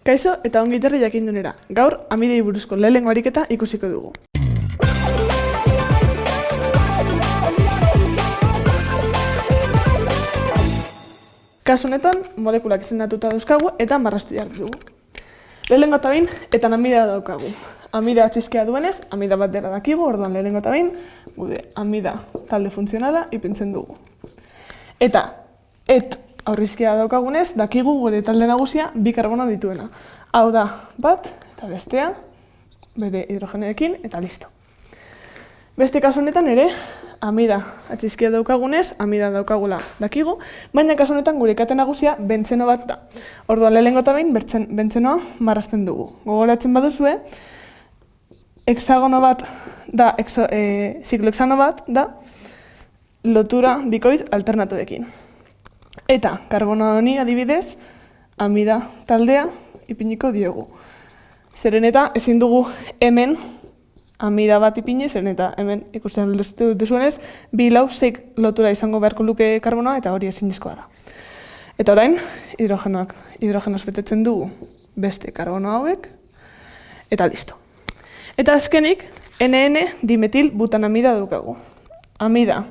Kaixo eta ongi etorri jakindunera. Gaur, amidei buruzko lehenengo ariketa ikusiko dugu. Kasu honetan, molekulak izendatuta dauzkagu eta marraztu jarri dugu. Lehenengo eta behin, etan amida daukagu. Amida txizkea duenez, amida bat dela dakigu, orduan lehenengo eta behin, gure amida talde funtzionala ipintzen dugu. Eta, aurrizkia daukagunez, dakigu gure talde nagusia bi karbono dituena. Hau da, bat eta bestea, bere hidrogeneekin eta listo. Beste kasu honetan ere, amida atxizkia daukagunez, amida daukagula dakigu, baina kasu honetan gure kate nagusia bentzeno bat da. Orduan lehenengo eta behin bentzenoa marrazten dugu. Gogoratzen baduzue, hexagono bat da, ziklohexano bat da, lotura bikoitz alternatuekin. Eta karbono honi adibidez, amida taldea ipiniko diogu. Zeren eta ezin dugu hemen amida bat ipini, zeren eta hemen ikusten duzuenez, 2-6 lotura izango beharko luke karbonoa eta hori ezinezkoa da. Eta orain, hidrogenoz betetzen dugu beste karbono hauek, eta listo. Eta azkenik, NN dimetil butanamida daukagu. Amida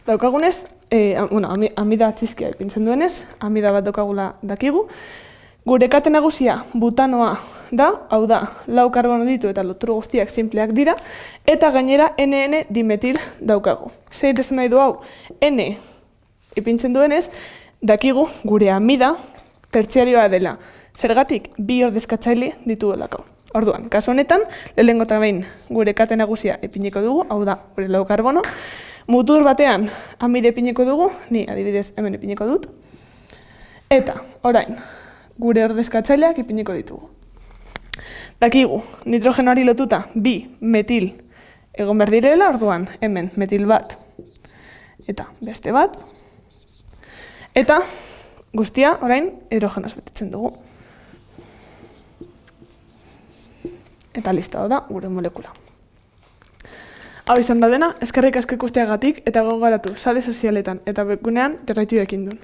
daukagunez, amida txizkia ipintzen duenez, amida bat daukagula dakigu. Gure kate nagusia butanoa da, hau da, 4 karbono ditu eta lotura guztiak sinpleak dira, eta gainera NN dimetil daukagu. Zer esan nahi du hau, N ipintzen duenez, dakigu gure amida tertziarioa dela. Zergatik, 2 ordezkatzaile dituelako. Orduan, kasu honetan, lehenengo eta behin gure kate nagusia ipiniko dugu, hau da, gure 4 karbono. Mutur batean amide ipiniko dugu, ni adibidez hemen ipiniko dut. Eta, orain, gure ordezkatzaileak ipiniko ditugu. Dakigu, nitrogenoari lotuta 2 metil egon behar direla, orduan hemen metil bat eta beste bat. Eta guztia orain hidrogenoz betetzen dugu. Eta listo da gure molekula. Hau izan da dena, eskerrik asko ikusteagatik eta gogoratu sare sozialetan eta webgunean jarraitu ekindun.